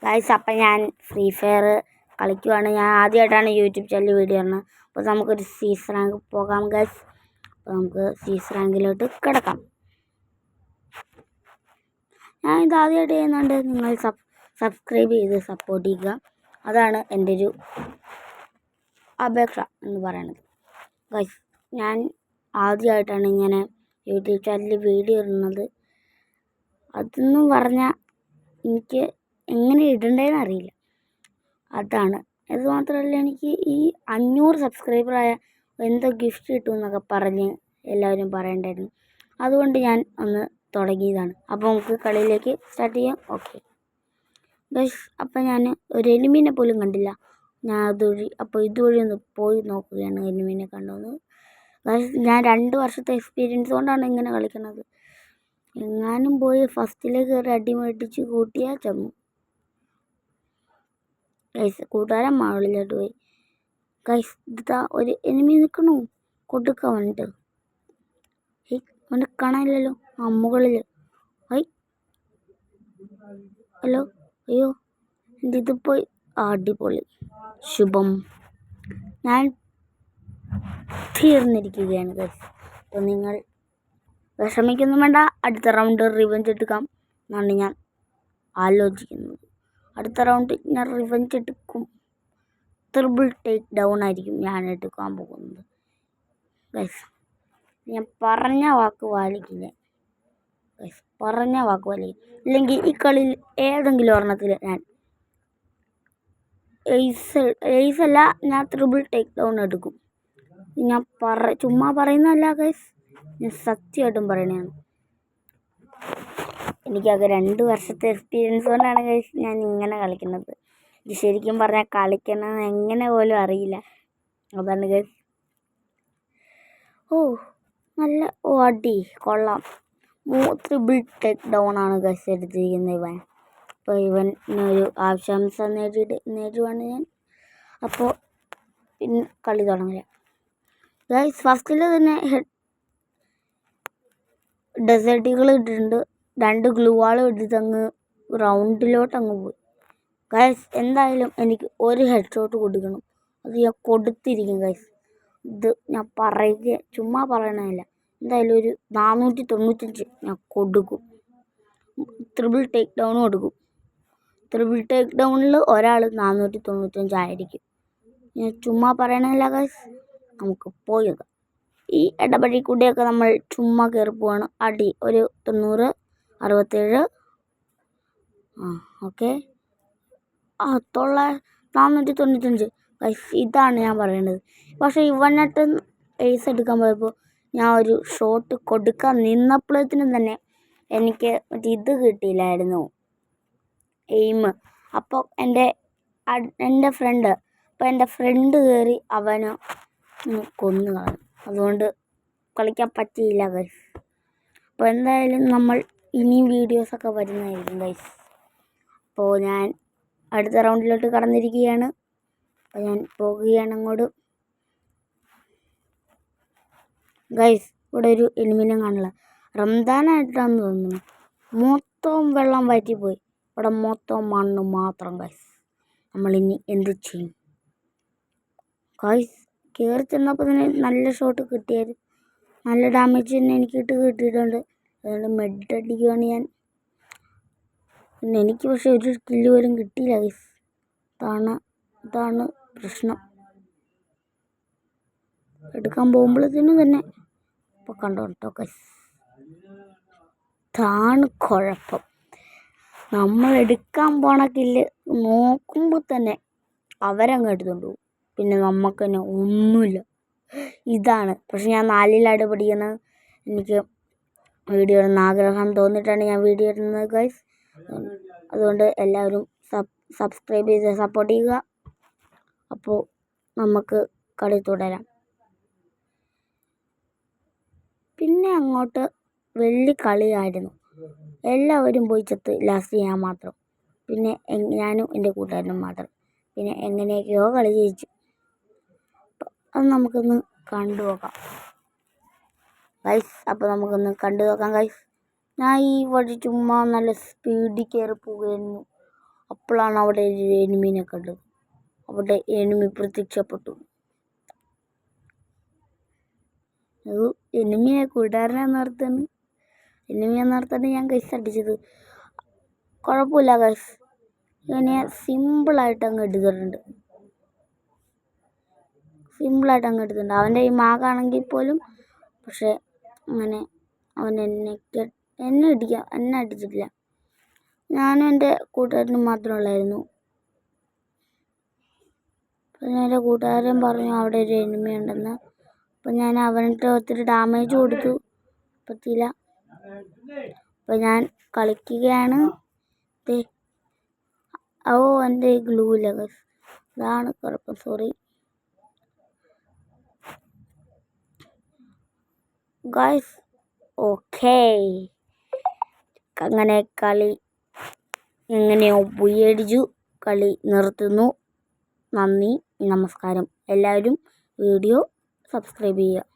Guys, അപ്പം ഞാൻ free fire കളിക്കുവാണ്. ഞാൻ ആദ്യമായിട്ടാണ് യൂട്യൂബ് ചാനൽ വീഡിയോ ഇടുന്നത്. അപ്പോൾ നമുക്കൊരു സീസ് റാങ്ക് പോകാം ഗൈസ്. അപ്പോൾ നമുക്ക് സീസ് റാങ്കിലോട്ട് കിടക്കാം. ഞാൻ ഇത് ആദ്യമായിട്ട് ചെയ്യുന്നുണ്ട്. നിങ്ങൾ സബ്സ്ക്രൈബ് ചെയ്ത് സപ്പോർട്ട് ചെയ്യുക. അതാണ് എൻ്റെ ഒരു അപേക്ഷ എന്ന് പറയുന്നത്. ഗൈസ്, ഞാൻ ആദ്യമായിട്ടാണ് ഇങ്ങനെ യൂട്യൂബ് ചാനലിൽ വീഡിയോ ഇടുന്നത്. അതെന്ന് പറഞ്ഞാൽ എനിക്ക് എങ്ങനെ ഇടണ്ടേന്ന് അറിയില്ല. അതാണ്. അത് മാത്രമല്ല, എനിക്ക് ഈ 500 സബ്സ്ക്രൈബറായ എന്തോ ഗിഫ്റ്റ് കിട്ടുമെന്നൊക്കെ പറഞ്ഞ് എല്ലാവരും പറയണ്ടായിരുന്നു. അതുകൊണ്ട് ഞാൻ ഒന്ന് തുടങ്ങിയതാണ്. അപ്പോൾ നമുക്ക് കളിയിലേക്ക് സ്റ്റാർട്ട് ചെയ്യാം. ഓക്കെ ഗൈസ്, അപ്പം ഞാൻ ഒരു എനിമീനെ പോലും കണ്ടില്ല. ഞാൻ ഇതുവഴി ഒന്ന് പോയി നോക്കുകയാണ് എനിമീനെ കണ്ടോന്ന്. ഗൈസ്, ഞാൻ 2 വർഷത്തെ എക്സ്പീരിയൻസ് കൊണ്ടാണ് ഇങ്ങനെ കളിക്കുന്നത്. എങ്ങാനും പോയി ഫസ്റ്റിലേക്ക് കയറി അടിമേടിച്ച് കൂട്ടിയാൽ ചമ്മു. ഗൈസ്, കൂട്ടുകാരൻ മാളിലോട്ട് പോയി. ഗൈസ്, ഇതാ ഒരു എനിമി നിൽക്കണു. കൊടുക്കാൻ വേണ്ടിട്ട്. അവനെ കാണാനില്ലല്ലോ. ആ മുകളിൽ. ഹലോ, അയ്യോ, ഇത് പോയി. അടിപൊളി, ശുഭം. ഞാൻ തീർന്നിരിക്കുകയാണ് ഗൈസ്. അപ്പോൾ നിങ്ങൾ വിഷമിക്കൊന്നും വേണ്ട. അടുത്ത റൗണ്ട് റിവെഞ്ച് എടുക്കാം എന്നാണ് ഞാൻ ആലോചിക്കുന്നത്. അടുത്ത റൗണ്ട് ഞാൻ റിവെഞ്ച് എടുക്കും. ട്രിപ്പിൾ ടേക്ക് ഡൗൺ ആയിരിക്കും ഞാൻ എടുക്കാൻ പോകുന്നത് ഗൈസ്. ഞാൻ പറഞ്ഞ വാക്ക് പാലിക്കില്ല ഗൈസ്, പറഞ്ഞ വാക്ക് പാലിക്കും. ഇല്ലെങ്കിൽ ഈ കളിയിൽ ഏതെങ്കിലും ഒരെണ്ണത്തിൽ ഞാൻ എയ്സല്ല, ഞാൻ ട്രിപ്പിൾ ടേക്ക് ഡൗൺ എടുക്കും. ഞാൻ ചുമ്മാ പറയുന്നതല്ല ഗൈസ്, ഞാൻ സത്യമായിട്ടും പറയണതാണ്. എനിക്കൊക്കെ 2 വർഷത്തെ എക്സ്പീരിയൻസ് കൊണ്ടാണ് ഗൈസ് ഞാൻ ഇങ്ങനെ കളിക്കുന്നത്. ഇത് ശരിക്കും പറഞ്ഞാൽ കളിക്കണമെന്ന് എങ്ങനെ പോലും അറിയില്ല. അതാണ് ഗൈസ്. നല്ല അടി കൊള്ളാം. ട്രിപ്പിൾ ടേക്ക് ഡൗൺ ആണ് ഗൈസ് എടുത്തിരിക്കുന്നത് ഇവൻ. അപ്പോൾ ഇവനൊരു ആശംസ നേടുവാണ് ഞാൻ. അപ്പോൾ പിന്നെ കളി തുടങ്ങില്ല ഗൈസ്. ഫസ്റ്റിൽ തന്നെ ഡെസേർട്ടുകൾ ഇട്ടിട്ടുണ്ട്. 2 ഗ്ലൂ വാൾ ഇട്ടിട്ട് അങ്ങ് റൗണ്ടിലോട്ട് അങ്ങ് പോയി ഗൈസ്. എന്തായാലും എനിക്ക് ഒരു ഹെഡ് ഷോട്ട് കൊടുക്കണം. അത് ഞാൻ കൊടുത്തിരിക്കും ഗൈസ്. ഇത് ഞാൻ ചുമ്മാ പറയണമില്ല. എന്തായാലും ഒരു 495 ഞാൻ കൊടുക്കും. ട്രിപ്പിൾ ടേക്ക് ഡൗൺ കൊടുക്കും. ട്രിപ്പിൾ ടേക്ക് ഡൗണിൽ ഒരാൾ 495 ആയിരിക്കും. ഞാൻ ചുമ്മാ പറയണമില്ല ഗൈസ്. നമുക്ക് പോയി നോക്കാം. ഈ ഇടപഴി കൂടിയൊക്കെ നമ്മൾ ചുമ്മാ കയറി പോവാണ്. അടി ഒരു 90, 67. ഓക്കെ. 495 ഗൈസ്. ഇതാണ് ഞാൻ പറയേണ്ടത്. പക്ഷേ ഇവനായിട്ട് ഏസ് എടുക്കാൻ പോയപ്പോൾ ഞാൻ ഒരു ഷോട്ട് കൊടുക്കാൻ നിന്നപ്പോഴത്തേനും തന്നെ എനിക്ക് ഇത് കിട്ടിയില്ലായിരുന്നു, എയിം. അപ്പോൾ എൻ്റെ ഫ്രണ്ട് കയറി അവന് കൊന്നു കളഞ്ഞു. അതുകൊണ്ട് കളിക്കാൻ പറ്റിയില്ല ഗൈസ്. അപ്പോൾ എന്തായാലും നമ്മൾ ഇനിയും വീഡിയോസൊക്കെ വരുന്നതായിരിക്കും ഗൈസ്. അപ്പോൾ ഞാൻ അടുത്ത റൗണ്ടിലോട്ട് കടന്നിരിക്കുകയാണ്. അപ്പോൾ ഞാൻ പോകുകയാണ് അങ്ങോട്ട് ഗൈസ്. ഇവിടെ ഒരു എനിമിനെ കാണില്ല. റംദാനായിട്ടാണെന്ന് തോന്നുന്നു. മൊത്തം വെള്ളം വറ്റിപ്പോയി. ഇവിടെ മൊത്തം മണ്ണ് മാത്രം ഗൈസ്. നമ്മളിനി എന്ത് ചെയ്യും ഗൈസ്? കയറി ചെന്നപ്പോൾ തന്നെ നല്ല ഷോട്ട് കിട്ടിയായിരുന്നു. നല്ല ഡാമേജ് തന്നെ എനിക്ക് കിട്ടിയിട്ടുണ്ട്. അതുകൊണ്ട് മെഡ് അടിക്കുകയാണ് ഞാൻ. പിന്നെ എനിക്ക് പക്ഷേ ഒരു കില്ല് പോലും കിട്ടിയില്ല ഗൈസ്. ഇതാണ് പ്രശ്നം. എടുക്കാൻ പോകുമ്പോഴത്തേനും തന്നെ ഇപ്പോൾ കണ്ടോ ഗൈസ്, ഇതാണ് കുഴപ്പം. നമ്മൾ എടുക്കാൻ പോണ കില്ല് നോക്കുമ്പോൾ തന്നെ അവരങ്ങ് എടുത്തുകൊണ്ട് പോകും. പിന്നെ നമുക്ക് തന്നെ ഒന്നുമില്ല. ഇതാണ്. പക്ഷെ ഞാൻ 4ലാണ് പഠിക്കുന്നത്. എനിക്ക് വീഡിയോ ഇടുന്ന ആഗ്രഹം തോന്നിയിട്ടാണ് ഞാൻ വീഡിയോ ഇടുന്നത് ഗൈസ്. അതുകൊണ്ട് എല്ലാവരും സബ്സ്ക്രൈബ് ചെയ്ത് സപ്പോർട്ട് ചെയ്യുക. അപ്പോൾ നമുക്ക് കളി തുടരാം. പിന്നെ അങ്ങോട്ട് വലിയ കളിയായിരുന്നു. എല്ലാവരും പോയി ചത്ത്. ലാസ്റ്റ് ഞാൻ മാത്രം. പിന്നെ ഞാനും എൻ്റെ കൂട്ടുകാരനും മാത്രം. പിന്നെ എങ്ങനെയൊക്കെയോ കളി ജയിച്ചു. അത് നമുക്കൊന്ന് കണ്ടു നോക്കാം ഗൈസ്. അപ്പോൾ നമുക്കൊന്ന് കണ്ടു നോക്കാം ഗൈസ്. ഞാൻ ഈ വഴി ചുമ്മാ നല്ല സ്പീഡിൽ കയറി പോവുകയായിരുന്നു. അപ്പോഴാണ് അവിടെ ഒരു എനിമീനെ കണ്ടത്. അവിടെ എനിമി പ്രത്യക്ഷപ്പെട്ടു. അത് എനിമിയെ കൂട്ടുകാരനെ ഞാൻ ഗൈസ് അടിച്ചത്. കുഴപ്പമില്ല ഗൈസ്, ഇവനെ സിമ്പിളായിട്ട് അങ്ങ് എടുത്തിട്ടുണ്ട്. അവൻ്റെ ഈ മാഗാണെങ്കിൽ പോലും, പക്ഷെ അങ്ങനെ അവൻ എന്നെ അടിച്ചിട്ടില്ല. ഞാനും എൻ്റെ കൂട്ടുകാരനും മാത്രമുള്ളായിരുന്നു. പിന്നെ എൻ്റെ കൂട്ടുകാരൻ പറഞ്ഞു അവിടെ ഒരു എനിമി ഉണ്ടെന്ന്. അപ്പം ഞാൻ അവനിട്ട് ഒത്തിരി ഡാമേജ് കൊടുത്തു, പറ്റിയില്ല. അപ്പം ഞാൻ കളിക്കുകയാണ്. എൻ്റെ ഗ്ലൂ ഇല്ല ഗൈസ്, അതാണ് കുഴപ്പം. Sorry guys. ഓക്കേ, അങ്ങനെ കളി എങ്ങനെയോ പുയ്യടിച്ചു. കളി നിർത്തുന്നു. നന്ദി, നമസ്കാരം. എല്ലാവരും വീഡിയോ സബ്സ്ക്രൈബ് ചെയ്യുക.